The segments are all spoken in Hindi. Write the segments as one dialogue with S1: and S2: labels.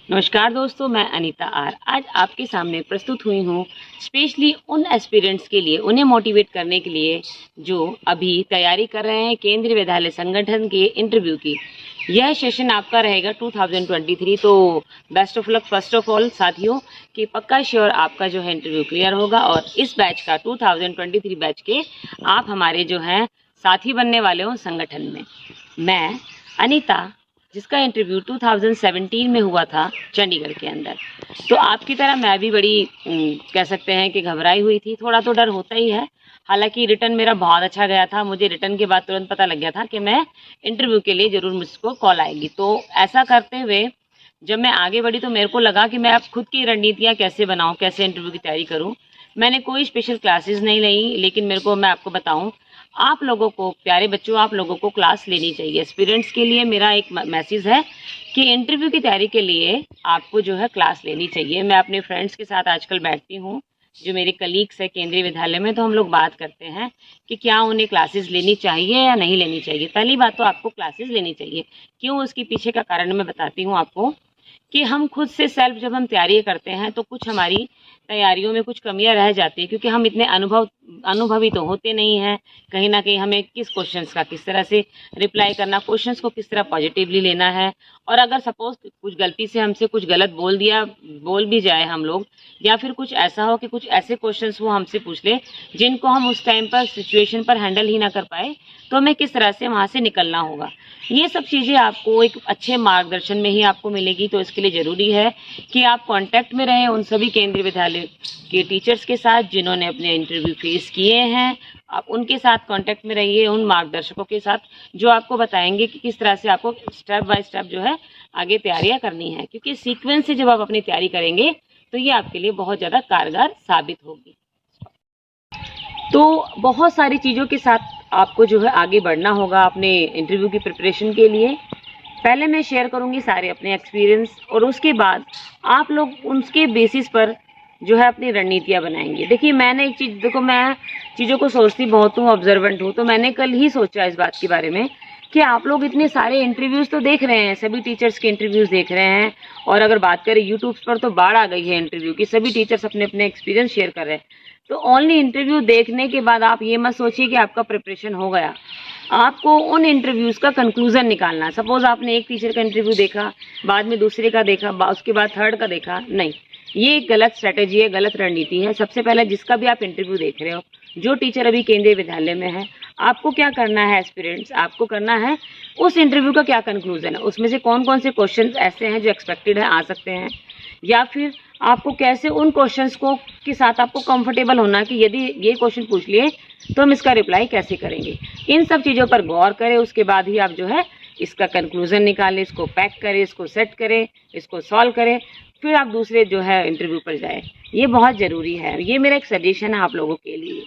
S1: नमस्कार दोस्तों, मैं अनीता आर आज आपके सामने प्रस्तुत हुई हूँ स्पेशली उन एस्पिरेंट्स के लिए, उन्हें मोटिवेट करने के लिए जो अभी तैयारी कर रहे हैं केंद्रीय विद्यालय संगठन के इंटरव्यू की। यह सेशन आपका रहेगा 2023। तो best of luck first of all साथियों, कि पक्का श्योर आपका जो है इंटरव्यू क्लियर होगा और इस बैच का 2023 बैच के आप हमारे जो हैं साथी बनने वाले हो संगठन में। मैं अनीता, जिसका इंटरव्यू 2017 में हुआ था चंडीगढ़ के अंदर, तो आपकी तरह मैं भी बड़ी कह सकते हैं कि घबराई हुई थी। थोड़ा तो डर होता ही है। हालांकि रिटर्न मेरा बहुत अच्छा गया था। मुझे रिटर्न के बाद तुरंत पता लग गया था कि मैं इंटरव्यू के लिए ज़रूर मुझको कॉल आएगी। तो ऐसा करते हुए जब मैं आगे बढ़ी तो मेरे को लगा कि मैं अब खुद की रणनीतियाँ कैसे बनाऊँ, कैसे इंटरव्यू की तैयारी करूँ। मैंने कोई स्पेशल क्लासेस नहीं ली, लेकिन मेरे को, मैं आपको बताऊं, आप लोगों को, प्यारे बच्चों, आप लोगों को क्लास लेनी चाहिए। एस्पिरेंट्स के लिए मेरा एक मैसेज है कि इंटरव्यू की तैयारी के लिए आपको जो है क्लास लेनी चाहिए। मैं अपने फ्रेंड्स के साथ आजकल बैठती हूँ, जो मेरे कलीग्स है केंद्रीय विद्यालय में, तो हम लोग बात करते हैं कि क्या उन्हें क्लासेस लेनी चाहिए या नहीं लेनी चाहिए। पहली बात तो आपको क्लासेस लेनी चाहिए। क्यों, उसके पीछे का कारण मैं बताती हूँ आपको। कि हम खुद से सेल्फ जब हम तैयारी करते हैं तो कुछ हमारी तैयारियों में कुछ कमियां रह जाती है, क्योंकि हम इतने अनुभवी तो होते नहीं हैं। कहीं ना कहीं हमें किस क्वेश्चंस का किस तरह से रिप्लाई करना, क्वेश्चंस को किस तरह पॉजिटिवली लेना है। और अगर सपोज कुछ गलती से हमसे कुछ गलत बोल भी जाए हम लोग, या फिर कुछ ऐसा हो कि कुछ ऐसे क्वेश्चंस वो हमसे पूछ ले जिनको हम उस टाइम पर सिचुएशन पर हैंडल ही ना कर पाए, तो हमें किस तरह से वहाँ से निकलना होगा। ये सब चीज़ें आपको एक अच्छे मार्गदर्शन में ही आपको मिलेगी। तो इसके लिए ज़रूरी है कि आप कांटेक्ट में रहें उन सभी केंद्रीय विद्यालय के टीचर्स के साथ जिन्होंने अपने इंटरव्यू फेस किए हैं। आप उनके साथ कांटेक्ट में रहिए, उन मार्गदर्शकों के साथ जो आपको बताएंगे कि किस तरह से आपको स्टेप बाय स्टेप जो है आगे तैयारियां करनी है। क्योंकि सीक्वेंस से जब आप अपनी तैयारी करेंगे तो ये आपके लिए बहुत ज़्यादा कारगर साबित होगी। तो बहुत सारी चीज़ों के साथ आपको जो है आगे बढ़ना होगा अपने इंटरव्यू की प्रिपरेशन के लिए। पहले मैं शेयर करूंगी सारे अपने एक्सपीरियंस, और उसके बाद आप लोग उसके बेसिस पर जो है अपनी रणनीतियाँ बनाएंगे। देखिए, मैंने एक चीज़, देखो, मैं चीज़ों को सोचती बहुत हूँ, ऑब्जर्वेंट हूँ। तो मैंने कल ही सोचा इस बात के बारे में कि आप लोग इतने सारे इंटरव्यूज़ तो देख रहे हैं, सभी टीचर्स के इंटरव्यूज़ देख रहे हैं। और अगर बात करें यूट्यूब पर तो बाढ़ आ गई है इंटरव्यू की, सभी टीचर्स अपने अपने एक्सपीरियंस शेयर कर रहे हैं। तो ओनली इंटरव्यू देखने के बाद आप ये मत सोचिए कि आपका प्रिपरेशन हो गया। आपको उन इंटरव्यूज़ का कंक्लूजन निकालना है। सपोज आपने एक टीचर का इंटरव्यू देखा, बाद में दूसरे का देखा, उसके बाद थर्ड का देखा, नहीं, ये एक गलत स्ट्रेटेजी है, गलत रणनीति है। सबसे पहले जिसका भी आप इंटरव्यू देख रहे हो, जो टीचर अभी केंद्रीय विद्यालय में है, आपको क्या करना है एस्पिरेंट्स, आपको करना है उस इंटरव्यू का क्या कंक्लूजन है, उसमें से कौन कौन से क्वेश्चन ऐसे हैं जो एक्सपेक्टेड है, आ सकते हैं, या फिर आपको कैसे उन क्वेश्चंस को के साथ आपको कंफर्टेबल होना कि यदि ये क्वेश्चन पूछ लिए तो हम इसका रिप्लाई कैसे करेंगे। इन सब चीज़ों पर गौर करें, उसके बाद ही आप जो है इसका कंक्लूजन निकालें, इसको पैक करें, इसको सेट करें, इसको सॉल्व करें, फिर आप दूसरे जो है इंटरव्यू पर जाएं। ये बहुत ज़रूरी है। ये मेरा एक सजेशन है आप लोगों के लिए।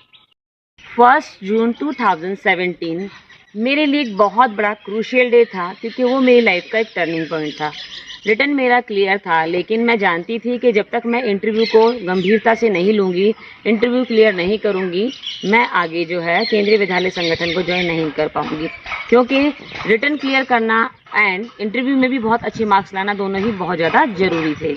S1: 1 जून 2017 मेरे लिए एक बहुत बड़ा क्रूशियल डे था, क्योंकि वो मेरी लाइफ का एक टर्निंग पॉइंट था। रिटर्न मेरा क्लियर था, लेकिन मैं जानती थी कि जब तक मैं इंटरव्यू को गंभीरता से नहीं लूँगी, इंटरव्यू क्लियर नहीं करूँगी, मैं आगे जो है केंद्रीय विद्यालय संगठन को ज्वाइन नहीं कर पाऊँगी। क्योंकि रिटर्न क्लियर करना एंड इंटरव्यू में भी बहुत अच्छे मार्क्स लाना, दोनों ही बहुत ज़्यादा ज़रूरी थे।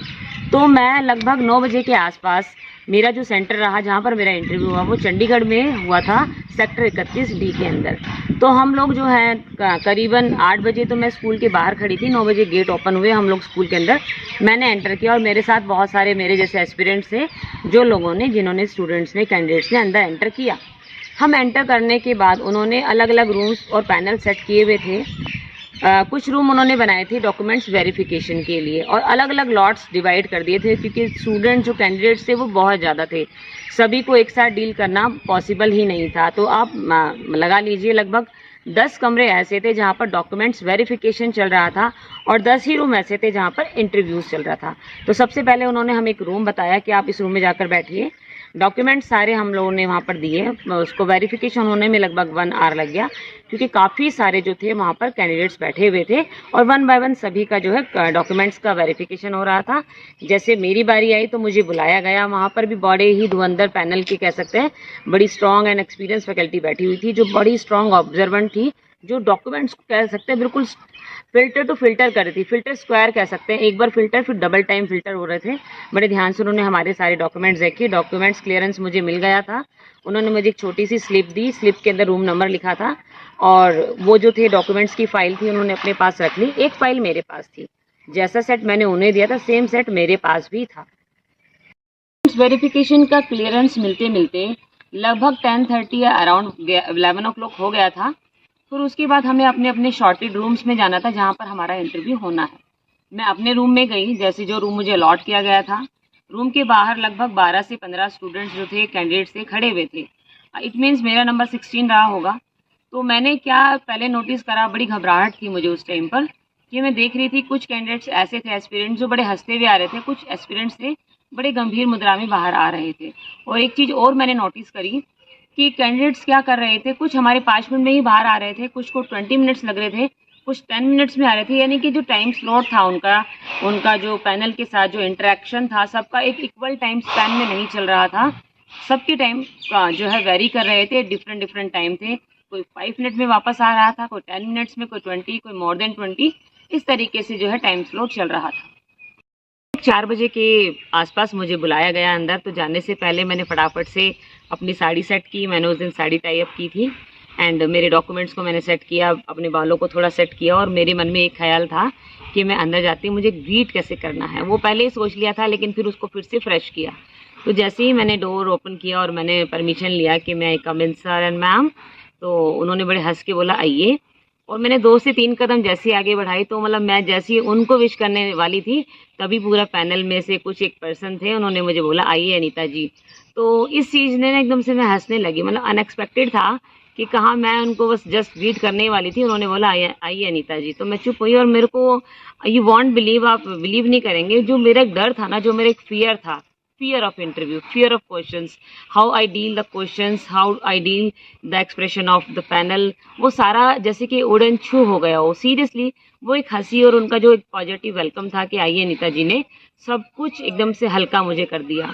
S1: तो मैं लगभग 9 बजे के आसपास, मेरा जो सेंटर रहा जहाँ पर मेरा इंटरव्यू हुआ वो चंडीगढ़ में हुआ था, सेक्टर 31D के अंदर। तो हम लोग जो है करीबन 8 बजे, तो मैं स्कूल के बाहर खड़ी थी, 9 बजे गेट ओपन हुए, हम लोग स्कूल के अंदर, मैंने एंटर किया और मेरे साथ बहुत सारे मेरे जैसे एस्पिरेंट्स थे, जो लोगों ने, जिन्होंने, स्टूडेंट्स ने, कैंडिडेट्स ने अंदर एंटर किया। हम एंटर करने के बाद उन्होंने अलग अलग रूम्स और पैनल सेट किए हुए थे। कुछ रूम उन्होंने बनाए थे डॉक्यूमेंट्स वेरिफिकेशन के लिए, और अलग अलग लॉट्स डिवाइड कर दिए थे, क्योंकि स्टूडेंट जो कैंडिडेट्स थे वो बहुत ज़्यादा थे, सभी को एक साथ डील करना पॉसिबल ही नहीं था। तो आप लगा लीजिए लगभग 10 कमरे ऐसे थे जहाँ पर डॉक्यूमेंट्स वेरिफिकेशन चल रहा था, और 10 ही रूम ऐसे थे जहाँ पर इंटरव्यूज़ चल रहा था। तो सबसे पहले उन्होंने हमें एक रूम बताया कि आप इस रूम में जाकर बैठिए, डॉक्यूमेंट सारे हम लोगों ने वहाँ पर दिए, उसको वेरिफिकेशन होने में लगभग 1 आवर लग गया, क्योंकि काफ़ी सारे जो थे वहाँ पर कैंडिडेट्स बैठे हुए थे, और 1 बाय 1 सभी का जो है डॉक्यूमेंट्स का वेरिफिकेशन हो रहा था। जैसे मेरी बारी आई तो मुझे बुलाया गया, वहाँ पर भी बड़े ही धुरंधर पैनल के, कह सकते हैं, बड़ी स्ट्रॉन्ग एंड एक्सपीरियंस फैकल्टी बैठी हुई थी, जो बड़ी स्ट्रॉन्ग ऑब्जर्वेंट थी, जो डॉक्यूमेंट्स कह सकते हैं बिल्कुल फिल्टर टू फिल्टर कर रही थी, फिल्टर स्क्वायर कह सकते हैं, एक बार फिल्टर फिर डबल टाइम फिल्टर हो रहे थे। बड़े ध्यान से उन्होंने हमारे सारे डॉक्यूमेंट्स देखे, डॉक्यूमेंट्स क्लियरेंस मुझे मिल गया था। उन्होंने मुझे एक छोटी सी स्लिप दी, स्लिप के अंदर रूम नंबर लिखा था और वो जो थे डॉक्यूमेंट्स की फाइल थी उन्होंने अपने पास रख ली। एक फाइल मेरे पास थी, जैसा सेट मैंने उन्हें दिया था सेम सेट मेरे पास भी था। वेरिफिकेशन का क्लियरेंस मिलते मिलते लगभग 10:30 या अराउंड 11 ओ क्लॉक हो गया था। फिर उसके बाद हमें अपने अपने शॉर्टेड रूम्स में जाना था जहाँ पर हमारा इंटरव्यू होना है। मैं अपने रूम में गई, जैसे जो रूम मुझे अलॉट किया गया था। रूम के बाहर लगभग 12 से 15 स्टूडेंट्स जो थे, कैंडिडेट्स थे, खड़े हुए थे। इट मीन्स मेरा नंबर 16 रहा होगा। तो मैंने क्या पहले नोटिस करा, बड़ी घबराहट थी मुझे उस टाइम पर कि मैं देख रही थी कुछ कैंडिडेट्स ऐसे थे एस्पिरेंट्स जो बड़े हंसते हुए आ रहे थे, कुछ एस्पिरेंट्स थे बड़े गंभीर मुद्रा में बाहर आ रहे थे। और एक चीज़ और मैंने नोटिस करी कि कैंडिडेट्स क्या कर रहे थे, कुछ हमारे 5 मिनट में ही बाहर आ रहे थे, कुछ को 20 मिनट्स लग रहे थे, कुछ 10 मिनट्स में आ रहे थे। यानी कि जो टाइम स्लॉट था उनका जो पैनल के साथ जो इंटरेक्शन था सबका एक इक्वल टाइम स्पैन में नहीं चल रहा था। सबके टाइम जो है वेरी कर रहे थे, डिफरेंट डिफरेंट टाइम थे। कोई 5 मिनट में वापस आ रहा था, कोई 10 मिनट्स में, कोई 20, कोई मोर देन 20। इस तरीके से जो है टाइम स्लॉट चल रहा था। 4 बजे के आसपास मुझे बुलाया गया अंदर। तो जाने से पहले मैंने फटाफट से अपनी साड़ी सेट की। मैंने उस दिन साड़ी टाई अप की थी एंड मेरे डॉक्यूमेंट्स को मैंने सेट किया, अपने बालों को थोड़ा सेट किया और मेरे मन में एक ख्याल था कि मैं अंदर जाती मुझे ग्रीट कैसे करना है। वो पहले ही सोच लिया था लेकिन फिर उसको फिर से फ्रेश किया। तो जैसे ही मैंने डोर ओपन किया और मैंने परमिशन लिया कि मैं कम इन सर एंड मैम, तो उन्होंने बड़े हंस के बोला आइए। और मैंने 2 से 3 कदम जैसे आगे बढ़ाई तो मतलब मैं जैसे ही उनको विश करने वाली थी तभी पूरा पैनल में से कुछ एक पर्सन थे, उन्होंने मुझे बोला आइए अनीता जी। तो इस चीज़ ने ना एकदम से मैं हंसने लगी, मतलब अनएक्सपेक्टेड था कि कहाँ मैं उनको बस जस्ट ग्रीट करने वाली थी, उन्होंने बोला आइए आइए अनीता जी। तो मैं चुप हुई और मेरे को यू वॉन्ट बिलीव, आप बिलीव नहीं करेंगे, जो मेरा एक डर था ना, जो मेरा एक फियर था, fear of interview, fear of questions, how I deal the questions, how I deal the expression of the panel, वो सारा जैसे कि उड़न छू हो गया हो। सीरियसली वो एक हंसी और उनका जो एक पॉजिटिव वेलकम था कि आइए नीता जी ने सब कुछ एकदम से हल्का मुझे कर दिया।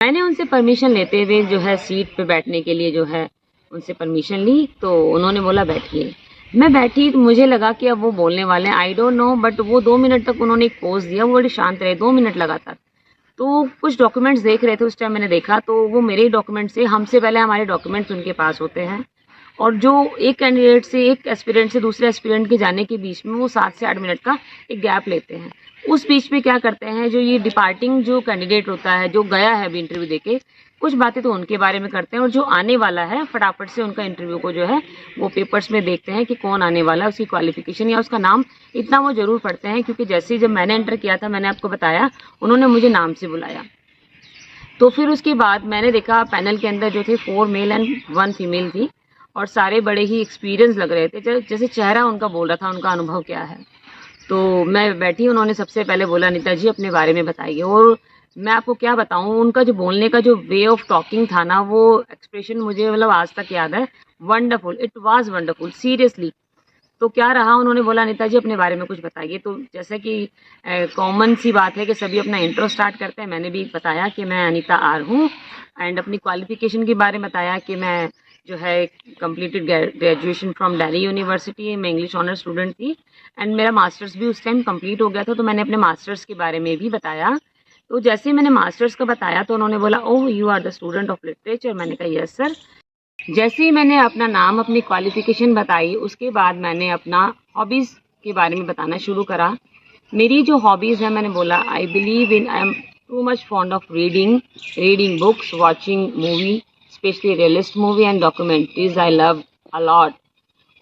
S1: मैंने उनसे परमिशन लेते हुए जो है सीट पे बैठने के लिए जो है उनसे परमिशन ली। तो उन्होंने बोला बैठिए। मैं बैठी तो मुझे लगा कि अब वो बोलने वाले हैं, आई डोंट नो, बट वो 2 मिनट तक उन्होंने एक पोज दिया, वो बड़े शांत रहे 2 मिनट लगातार। तो कुछ डॉक्यूमेंट्स देख रहे थे उस टाइम, मैंने देखा तो वो मेरे ही डॉक्यूमेंट्स थे। हमसे पहले हमारे डॉक्यूमेंट्स उनके पास होते हैं और जो एक कैंडिडेट से, एक एस्पिरेंट से दूसरे एस्पिरेंट के जाने के बीच में वो 7 से 8 मिनट का एक गैप लेते हैं। उस बीच में क्या करते हैं, जो ये डिपार्टिंग जो कैंडिडेट होता है, जो गया है अभी इंटरव्यू देके, कुछ बातें तो उनके बारे में करते हैं और जो आने वाला है फटाफट से उनका इंटरव्यू को जो है वो पेपर्स में देखते हैं कि कौन आने वाला है, उसकी क्वालिफिकेशन या उसका नाम इतना वो जरूर पढ़ते हैं। क्योंकि जैसे ही जब मैंने एंटर किया था, मैंने आपको बताया, उन्होंने मुझे नाम से बुलाया। तो फिर उसके बाद मैंने देखा पैनल के अंदर जो थे 4 मेल एंड 1 फीमेल थी और सारे बड़े ही एक्सपीरियंस लग रहे थे, जैसे चेहरा उनका बोल रहा था उनका अनुभव क्या है। तो मैं बैठी, उन्होंने सबसे पहले बोला अनीता जी अपने बारे में बताइए। और मैं आपको क्या बताऊं, उनका जो बोलने का जो वे ऑफ टॉकिंग था ना, वो एक्सप्रेशन मुझे मतलब आज तक याद है। Wonderful, it was wonderful seriously. तो क्या रहा, उन्होंने बोला अनीता जी अपने बारे में कुछ बताइए। तो जैसे कि कॉमन सी बात है कि सभी अपना इंट्रो स्टार्ट करते हैं, मैंने भी बताया कि मैं अनीता आर हूँ एंड अपनी क्वालिफिकेशन के बारे में बताया कि मैं जो है completed graduation from Delhi university, मैं इंग्लिश ऑनर स्टूडेंट थी एंड मेरा मास्टर्स भी उस टाइम कंप्लीट हो गया था। तो मैंने अपने मास्टर्स के बारे में भी बताया। तो जैसे ही मैंने मास्टर्स का बताया तो उन्होंने बोला oh you are the student of literature. मैंने कहा यस सर। जैसे ही मैंने अपना नाम, अपनी क्वालिफिकेशन बताई, उसके बाद मैंने अपना हॉबीज़ के बारे में बताना शुरू करा। मेरी जो हॉबीज़ है, मैंने बोला आई believe in, I am too much fond of reading books, watching movie, specially realist movie and documentaries I love a lot.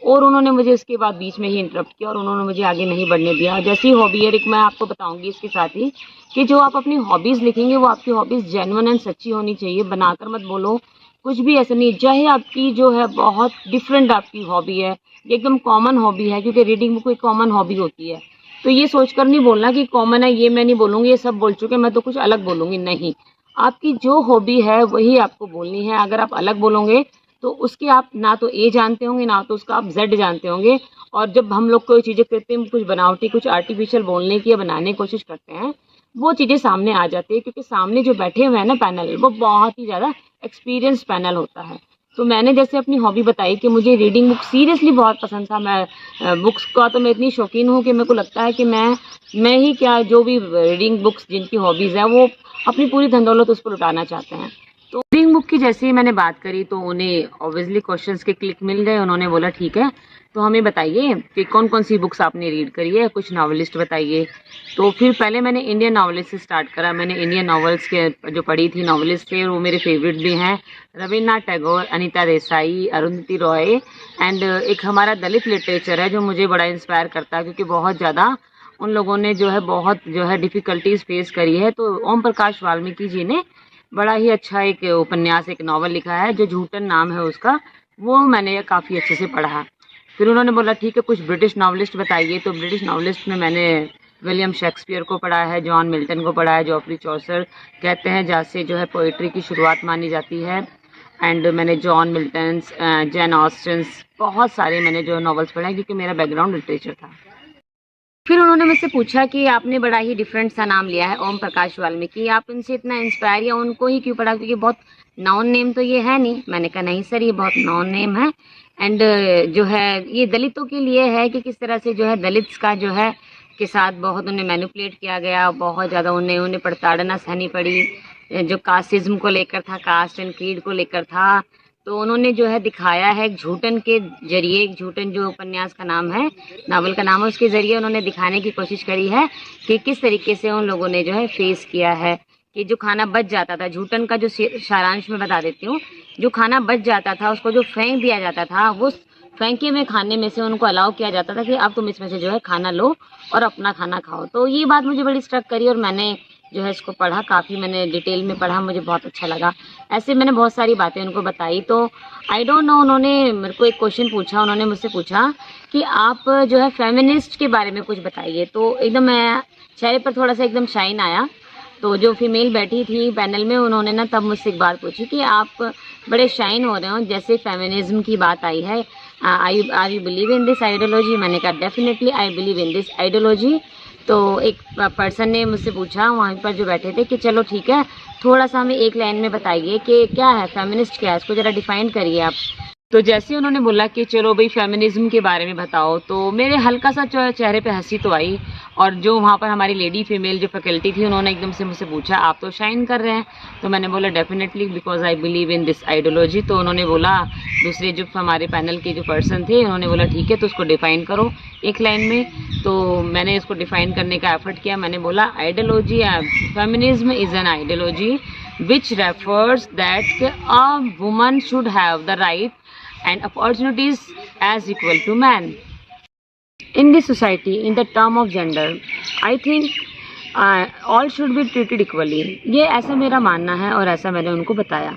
S1: और उन्होंने मुझे इसके बाद बीच में ही इंटरप्ट किया और उन्होंने मुझे आगे नहीं बढ़ने दिया। जैसी हॉबी है, एक मैं आपको बताऊंगी इसके साथ ही कि जो आप अपनी हॉबीज़ लिखेंगे वो आपकी हॉबीज़ जेन्युइन एंड सच्ची होनी चाहिए, बनाकर मत बोलो, कुछ भी ऐसा नहीं। चाहे आपकी जो है बहुत डिफरेंट आपकी हॉबी है, एकदम कॉमन हॉबी है, क्योंकि रीडिंग में कोई कॉमन हॉबी होती है, तो ये सोचकर नहीं बोलना कि कॉमन है, ये मैं नहीं बोलूँगी, ये सब बोल चुके, मैं तो कुछ अलग बोलूँगी। नहीं, आपकी जो हॉबी है वही आपको बोलनी है। अगर आप अलग बोलोगे तो उसके आप ना तो ए जानते होंगे, ना तो उसका आप जेड जानते होंगे। और जब हम लोग कोई चीज़ें करते हैं, कुछ बनावटी, कुछ आर्टिफिशियल बोलने की या बनाने की कोशिश करते हैं, वो चीज़ें सामने आ जाती है। क्योंकि सामने जो बैठे हुए हैं ना पैनल, वो बहुत ही ज़्यादा एक्सपीरियंस पैनल होता है। तो मैंने जैसे अपनी हॉबी बताई कि मुझे रीडिंग बुक सीरियसली बहुत पसंद था। मैं बुक्स का तो मैं इतनी शौकीन हूँ कि मेरे को लगता है कि मैं ही क्या, जो भी रीडिंग बुक्स जिनकी हॉबीज़ हैं वो अपनी पूरी धन दौलत उस पर लुटाना चाहते हैं। तो रीडिंग बुक की जैसे ही मैंने बात करी तो उन्हें ऑब्वियसली क्वेश्चंस के क्लिक मिल गए। उन्होंने बोला ठीक है, तो हमें बताइए कि कौन कौन सी बुक्स आपने रीड करी है, कुछ नॉवलिस्ट बताइए। तो फिर पहले मैंने इंडियन नॉवलिस्ट से स्टार्ट करा। मैंने इंडियन नॉवेल्स के जो पढ़ी थी नॉवलिस्ट थे वो मेरे फेवरेट भी हैं, रविन्द्रनाथ टैगोर, अनीता देसाई, अरुंधति रॉय। एंड एक हमारा दलित लिटरेचर है जो मुझे बड़ा इंस्पायर करता है, क्योंकि बहुत ज़्यादा उन लोगों ने जो है डिफ़िकल्टीज फेस करी है। तो ओम प्रकाश वाल्मीकि जी ने बड़ा ही अच्छा एक उपन्यास, एक नॉवल लिखा है जो झूठन नाम है उसका, वो मैंने काफ़ी अच्छे से पढ़ा। फिर उन्होंने बोला ठीक है, कुछ ब्रिटिश नॉवलिस्ट बताइए। तो ब्रिटिश नॉवलिस्ट में मैंने विलियम शेक्सपियर को पढ़ा है, जॉन मिल्टन को पढ़ा है, जॉफ्री चौसर कहते हैं जहाँ से जो है पोइट्री की शुरुआत मानी जाती है। एंड मैंने जॉन मिल्टन्स, जैन ऑस्टन्स, बहुत सारे मैंने जो नॉवेल्स पढ़े हैं क्योंकि मेरा बैकग्राउंड लिटरेचर था। फिर उन्होंने मुझसे पूछा कि आपने बड़ा ही डिफरेंट सा नाम लिया है, ओम प्रकाश वाल्मीकि, आप इनसे इतना इंस्पायर या उनको ही क्यों पढ़ा, क्योंकि बहुत नॉन नेम तो ये है नहीं। मैंने कहा नहीं सर, ये बहुत नॉन नेम है। एंड जो है ये दलितों के लिए है कि किस तरह से जो है दलित्स का जो है के साथ बहुत उन्हें मैनिपुलेट किया गया, बहुत ज़्यादा उन्हें प्रताड़ना सहनी पड़ी। जो कास्टिज्म को लेकर था, कास्ट एंड क्रीड को लेकर था, तो उन्होंने जो है दिखाया है एक झूठन के जरिए, एक झूठन जो उपन्यास का नाम है, नावल का नाम है, उसके ज़रिए उन्होंने दिखाने की कोशिश करी है कि किस तरीके से उन लोगों ने जो है फेस किया है कि जो खाना बच जाता था, झूठन का जो सारांश में बता देती हूँ, जो खाना बच जाता था उसको जो फेंक दिया जाता था, वो फेंके में खाने में से उनको अलाउ किया जाता था कि अब तुम इसमें से जो है खाना लो और अपना खाना खाओ। तो ये बात मुझे बड़ी स्ट्रक करी और मैंने जो है इसको पढ़ा, काफ़ी मैंने डिटेल में पढ़ा, मुझे बहुत अच्छा लगा। ऐसे मैंने बहुत सारी बातें उनको बताई। तो आई डोंट नो, उन्होंने मेरे को एक क्वेश्चन पूछा, उन्होंने मुझसे पूछा कि आप जो है फेमिनिस्ट के बारे में कुछ बताइए। तो एकदम मैं चेहरे पर थोड़ा सा एकदम शाइन आया। तो जो फीमेल बैठी थी पैनल में, उन्होंने ना तब मुझसे एक बात पूछी कि आप बड़े शाइन हो रहे हो, जैसे फेमिनिज्म की बात आई है, are you believe in this ideology. मैंने कहा definitely I believe in this ideology. तो एक पर्सन ने मुझसे पूछा वहाँ पर जो बैठे थे कि चलो ठीक है, थोड़ा सा हमें एक लाइन में बताइए कि क्या है फेमिनिस्ट, क्या है, इसको ज़रा डिफाइन करिए आप। तो जैसे उन्होंने बोला कि चलो भाई फेमिनिज्म के बारे में बताओ, तो मेरे हल्का सा चेहरे पे हंसी तो आई। और जो वहाँ पर हमारी लेडी फीमेल जो फैकल्टी थी, उन्होंने एकदम से मुझसे पूछा आप तो शाइन कर रहे हैं। तो मैंने बोला definitely because I believe in this ideology. तो उन्होंने बोला, दूसरे जो हमारे पैनल के जो पर्सन थे, उन्होंने बोला ठीक है तो उसको डिफ़ाइन करो एक लाइन में। तो मैंने इसको डिफ़ाइन करने का एफर्ट किया। मैंने बोला ideology, feminism is an ideology which refers that a woman should have the right and opportunities as equal to man in this society in the term of gender. I think all should be treated equally. ये ऐसा मेरा मानना है और ऐसा मैंने उनको बताया।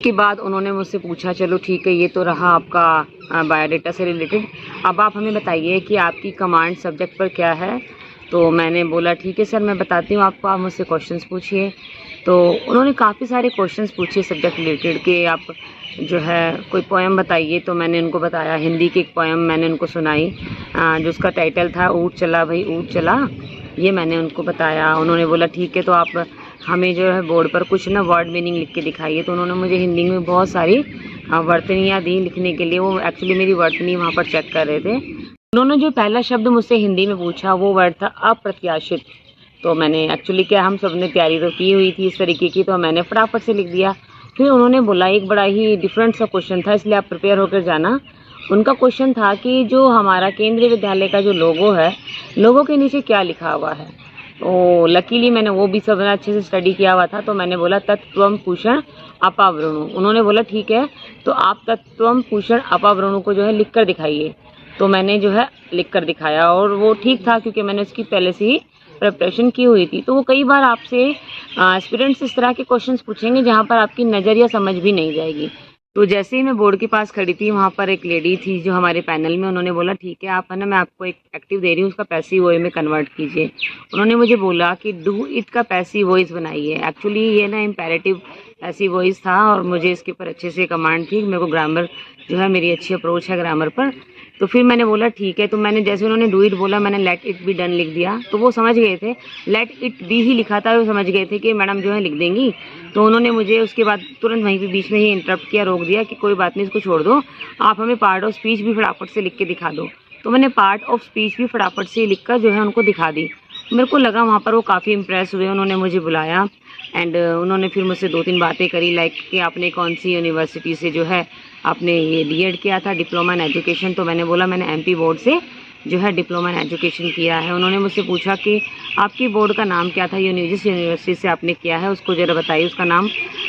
S1: के बाद उन्होंने मुझसे पूछा चलो ठीक है, ये तो रहा आपका बायोडाटा से रिलेटेड, अब आप हमें बताइए कि आपकी कमांड सब्जेक्ट पर क्या है। तो मैंने बोला ठीक है सर, मैं बताती हूँ आपको, आप मुझसे क्वेश्चंस पूछिए। तो उन्होंने काफ़ी सारे क्वेश्चंस पूछे सब्जेक्ट रिलेटेड कि आप जो है कोई पोएम बताइए। तो मैंने उनको बताया, हिंदी की एक पोएम मैंने उनको सुनाई जिसका टाइटल था ऊँट चला भाई ऊँट चला, ये मैंने उनको बताया। उन्होंने बोला ठीक है, तो आप हमें जो है बोर्ड पर कुछ ना वर्ड मीनिंग लिख के दिखाइए। तो उन्होंने मुझे हिंदी में बहुत सारी वर्तनियाँ दी लिखने के लिए। वो एक्चुअली मेरी वर्तनी वहाँ पर चेक कर रहे थे। उन्होंने जो पहला शब्द मुझसे हिंदी में पूछा वो वर्ड था अप्रत्याशित। तो मैंने एक्चुअली क्या, हम सब ने तैयारी तो की हुई थी इस तरीके की, तो मैंने फटाफट से लिख दिया। फिर उन्होंने बोला एक बड़ा ही डिफरेंट सा क्वेश्चन था, इसलिए आप प्रिपेयर होकर जाना। उनका क्वेश्चन था कि जो हमारा केंद्रीय विद्यालय का जो लोगो है, लोगो के नीचे क्या लिखा हुआ है। तो लकीली मैंने वो भी सब अच्छे से स्टडी किया हुआ था। तो मैंने बोला तत्त्वम पूषण अपावृणु। उन्होंने बोला ठीक है, तो आप तत्त्वम पूषण अपावृणु को जो है लिख कर दिखाइए। तो मैंने जो है लिख कर दिखाया और वो ठीक था क्योंकि मैंने उसकी पहले से ही प्रिपरेशन की हुई थी। तो वो कई बार आपसे एस्पिरेंट्स इस तरह के क्वेश्चंस पूछेंगे जहाँ पर आपकी नज़र या समझ भी नहीं जाएगी। तो जैसे ही मैं बोर्ड के पास खड़ी थी, वहाँ पर एक लेडी थी जो हमारे पैनल में, उन्होंने बोला ठीक है आप है ना, मैं आपको एक एक्टिव दे रही हूँ, उसका पैसिव वॉइस में कन्वर्ट कीजिए। उन्होंने मुझे बोला कि डू इट का पैसिव वॉइस बनाइए। एक्चुअली ये ना इम्पेरेटिव पैसिव वॉइस था और मुझे इसके ऊपर अच्छे से कमांड थी। मेरे को ग्रामर जो है, मेरी अच्छी अप्रोच है ग्रामर पर। तो फिर मैंने बोला ठीक है, तो मैंने जैसे उन्होंने डू इट बोला, मैंने लेट इट बी डन लिख दिया। तो वो समझ गए थे, लेट इट बी ही लिखा था, वो समझ गए थे कि मैडम जो है लिख देंगी। तो उन्होंने मुझे उसके बाद तुरंत वहीं पे बीच में ही इंटरप्ट किया, रोक दिया कि कोई बात नहीं, इसको छोड़ दो, आप हमें पार्ट ऑफ स्पीच भी फटाफट से लिख के दिखा दो। तो मैंने पार्ट ऑफ स्पीच भी फटाफट से लिख कर जो है उनको दिखा दी। मेरे को लगा वहाँ पर वो काफ़ी इम्प्रेस हुए, उन्होंने मुझे बुलाया एंड उन्होंने फिर मुझसे 2-3 बातें करी, लाइक कि आपने कौन सी यूनिवर्सिटी से जो है आपने ये बीएड किया था, डिप्लोमा इन एजुकेशन। तो मैंने बोला मैंने एमपी बोर्ड से जो है डिप्लोमा इन एजुकेशन किया है। उन्होंने मुझसे पूछा कि आपकी बोर्ड का नाम क्या था, जिस यूनिवर्सिटी से आपने किया है उसको ज़रा बताइए उसका नाम।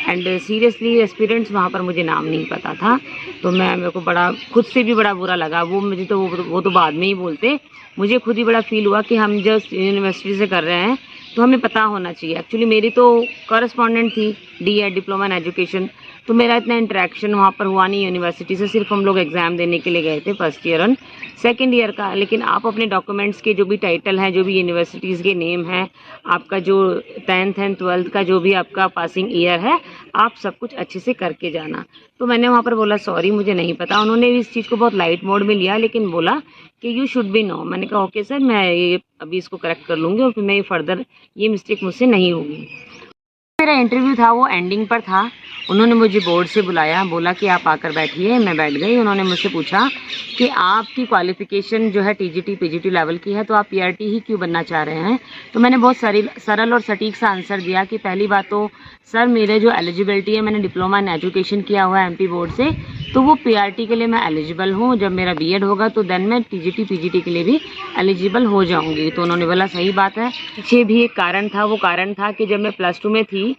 S1: एंड सीरियसली एस्पिरेंट्स वहाँ पर मुझे नाम नहीं पता था, तो मेरे को बड़ा खुद से भी बड़ा बुरा लगा। वो तो बाद में ही बोलते, मुझे खुद ही बड़ा फील हुआ कि हम जस्ट यूनिवर्सिटी से कर रहे हैं तो हमें पता होना चाहिए। एक्चुअली मेरी तो कॉरेस्पॉन्डेंट थी डीएड डिप्लोमा इन एजुकेशन, तो मेरा इतना इंटरेक्शन वहाँ पर हुआ नहीं यूनिवर्सिटी से, सिर्फ हम लोग एग्ज़ाम देने के लिए गए थे फर्स्ट ईयर और सेकेंड ईयर का। लेकिन आप अपने डॉक्यूमेंट्स के जो भी टाइटल हैं, जो भी यूनिवर्सिटीज़ के नेम हैं, आपका जो 10th एंड 12th का जो भी आपका पासिंग ईयर है, आप सब कुछ अच्छे से करके जाना। तो मैंने वहाँ पर बोला सॉरी मुझे नहीं पता। उन्होंने भी इस चीज़ को बहुत लाइट मोड में लिया, लेकिन बोला कि यू शुड बी नो। मैंने कहा ओके सर, मैं ये अभी इसको करेक्ट कर लूँगी और फिर मैं फर्दर ये मिस्टेक मुझसे नहीं होगी। मेरा इंटरव्यू था वो एंडिंग पर था। उन्होंने मुझे बोर्ड से बुलाया, बोला कि आप आकर बैठिए। मैं बैठ गई। उन्होंने मुझसे पूछा कि आपकी क्वालिफ़िकेशन जो है टीजीटी पीजीटी लेवल की है, तो आप पीआरटी ही क्यों बनना चाह रहे हैं। तो मैंने बहुत सरल और सटीक सा आंसर दिया कि पहली बात तो सर मेरे जो एलिजिबिलिटी है, मैंने डिप्लोमा इन एजुकेशन किया हुआ है एमपी बोर्ड से, तो वो पीआरटी के लिए मैं एलिजिबल हूँ। जब मेरा बीएड होगा तो देन मैं टीजीटी पीजीटी के लिए भी एलिजिबल हो जाऊँगी। तो उन्होंने बोला सही बात है। पीछे भी एक कारण था, वो कारण था कि जब मैं +2 में थी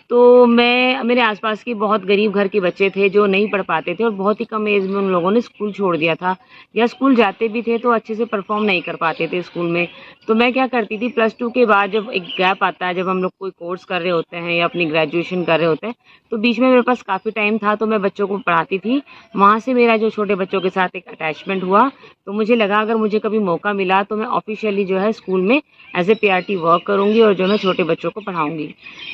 S1: तो मेरे आसपास के बहुत गरीब घर के बच्चे थे जो नहीं पढ़ पाते थे और बहुत ही कम एज में उन लोगों ने स्कूल छोड़ दिया था, या स्कूल जाते भी थे तो अच्छे से परफॉर्म नहीं कर पाते थे स्कूल में। तो मैं क्या करती थी, +2 के बाद जब एक गैप आता है, जब हम लोग कोई कोर्स कर रहे होते हैं या अपनी ग्रेजुएशन कर रहे होते हैं, तो बीच में मेरे पास काफ़ी टाइम था, तो मैं बच्चों को पढ़ाती थी। वहाँ से मेरा जो छोटे बच्चों के साथ एक अटैचमेंट हुआ, तो मुझे लगा अगर मुझे कभी मौका मिला तो मैं ऑफिशियली जो है स्कूल में एज ए पीआरटी वर्क करूँगी और जो मैं छोटे बच्चों को पढ़ाऊँगी।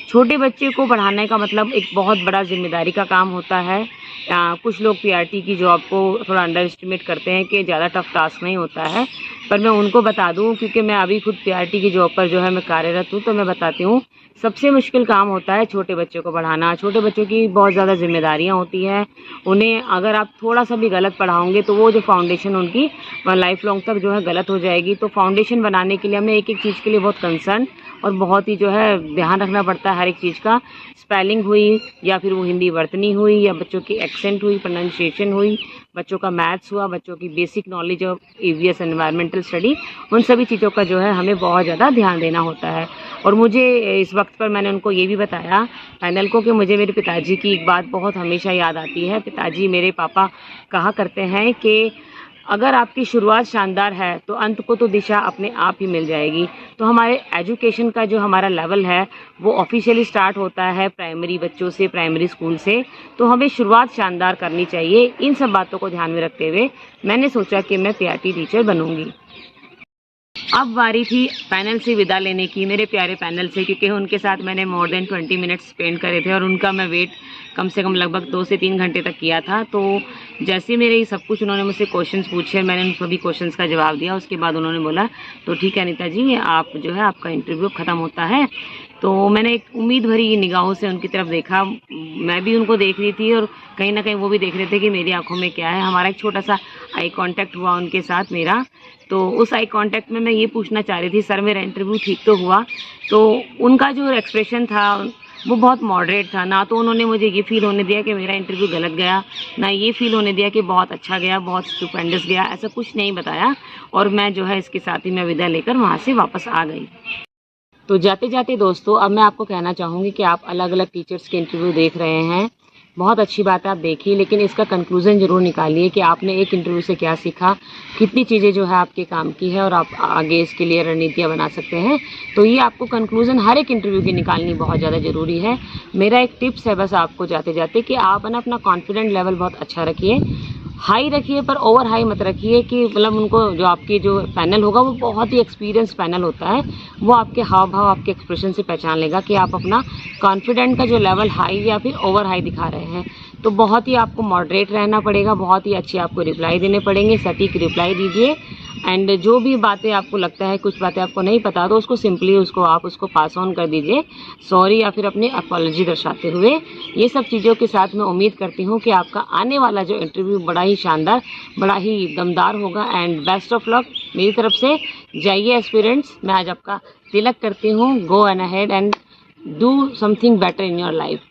S1: छोटे बच्चे को पढ़ाने का मतलब एक बहुत बड़ा जिम्मेदारी का काम होता है। कुछ लोग पीआरटी की जॉब को थोड़ा अंडर एस्टिमेट करते हैं कि ज़्यादा टफ टास्क नहीं होता है, पर मैं उनको बता दूं, क्योंकि मैं अभी खुद पीआरटी की जॉब पर जो है मैं कार्यरत हूँ, तो मैं बताती हूँ सबसे मुश्किल काम होता है छोटे बच्चों को पढ़ाना। छोटे बच्चों की बहुत ज़्यादा जिम्मेदारियाँ होती हैं। उन्हें अगर आप थोड़ा सा भी गलत पढ़ाओगे तो वो जो फाउंडेशन उनकी लाइफ लॉन्ग तक जो है गलत हो जाएगी। तो फाउंडेशन बनाने के लिए हमें एक एक चीज़ के लिए बहुत कंसर्न और बहुत ही जो है ध्यान रखना पड़ता है हर एक चीज़ का। स्पेलिंग हुई, या फिर वो हिंदी वर्तनी हुई, या बच्चों की एक्सेंट हुई, प्रोनाउंसिएशन हुई, बच्चों का मैथ्स हुआ, बच्चों की basic knowledge of EVS environmental study, उन सभी चीज़ों का जो है हमें बहुत ज़्यादा ध्यान देना होता है। और मुझे इस वक्त पर मैंने उनको ये भी बताया पैनल को कि मुझे मेरे पिताजी की एक बात बहुत हमेशा याद आती है। पिताजी मेरे पापा कहा करते हैं कि अगर आपकी शुरुआत शानदार है तो अंत को तो दिशा अपने आप ही मिल जाएगी। तो हमारे एजुकेशन का जो हमारा लेवल है वो ऑफिशियली स्टार्ट होता है प्राइमरी बच्चों से, प्राइमरी स्कूल से। तो हमें शुरुआत शानदार करनी चाहिए। इन सब बातों को ध्यान में रखते हुए मैंने सोचा कि मैं पीआरटी टीचर बनूंगी। अब बारी थी पैनल से विदा लेने की, मेरे प्यारे पैनल से, क्योंकि उनके साथ मैंने मोर देन 20 मिनट्स स्पेंड करे थे और उनका मैं वेट कम से कम लगभग 2 से 3 घंटे तक किया था। तो जैसे मेरे सब कुछ उन्होंने मुझसे क्वेश्चंस पूछे, मैंने उन सभी क्वेश्चंस का जवाब दिया। उसके बाद उन्होंने बोला तो ठीक है अनीता जी, आप जो है आपका इंटरव्यू ख़त्म होता है। तो मैंने एक उम्मीद भरी निगाहों से उनकी तरफ देखा। मैं भी उनको देख रही थी और कहीं ना कहीं वो भी देख रहे थे कि मेरी आंखों में क्या है। हमारा एक छोटा सा आई कांटेक्ट हुआ उनके साथ मेरा। तो उस आई कांटेक्ट में मैं ये पूछना चाह रही थी, सर मेरा इंटरव्यू ठीक तो हुआ? तो उनका जो एक्सप्रेशन था वो बहुत मॉडरेट था। ना तो उन्होंने मुझे ये फील होने दिया कि मेरा इंटरव्यू गलत गया, ना ये फील होने दिया कि बहुत अच्छा गया, बहुत स्टुपेंडस गया, ऐसा कुछ नहीं बताया। और मैं जो है इसके साथ ही मैं विदा लेकर वहाँ से वापस आ गई। तो जाते जाते दोस्तों, अब मैं आपको कहना चाहूँगी कि आप अलग अलग टीचर्स के इंटरव्यू देख रहे हैं, बहुत अच्छी बात है आप देखिए, लेकिन इसका कंक्लूजन ज़रूर निकालिए कि आपने एक इंटरव्यू से क्या सीखा, कितनी चीज़ें जो है आपके काम की है और आप आगे इसके लिए रणनीतियाँ बना सकते हैं। तो ये आपको कंक्लूजन हर एक इंटरव्यू की निकालनी बहुत ज़्यादा ज़रूरी है। मेरा एक टिप्स है बस आपको जाते जाते कि आप ना अपना कॉन्फिडेंट लेवल बहुत अच्छा रखिए। हाई रखिए पर ओवर हाई मत रखिए कि मतलब उनको जो आपकी जो पैनल होगा वो बहुत ही एक्सपीरियंस पैनल होता है, वो आपके हाव भाव आपके एक्सप्रेशन से पहचान लेगा कि आप अपना कॉन्फिडेंट का जो लेवल हाई या फिर ओवर हाई दिखा रहे हैं। तो बहुत ही आपको मॉडरेट रहना पड़ेगा, बहुत ही अच्छी आपको रिप्लाई देने पड़ेंगे, सटीक रिप्लाई दीजिए। एंड जो भी बातें आपको लगता है कुछ बातें आपको नहीं पता तो उसको सिंपली आप उसको पास ऑन कर दीजिए, सॉरी या फिर अपनी अपॉलॉजी दर्शाते हुए। ये सब चीज़ों के साथ मैं उम्मीद करती हूँ कि आपका आने वाला जो इंटरव्यू बड़ा ही शानदार, बड़ा ही दमदार होगा। एंड बेस्ट ऑफ लक मेरी तरफ से। जाइए एस्पिरेंट्स, मैं आज आपका तिलक करती हूँ। Go and ahead and do something better in your life.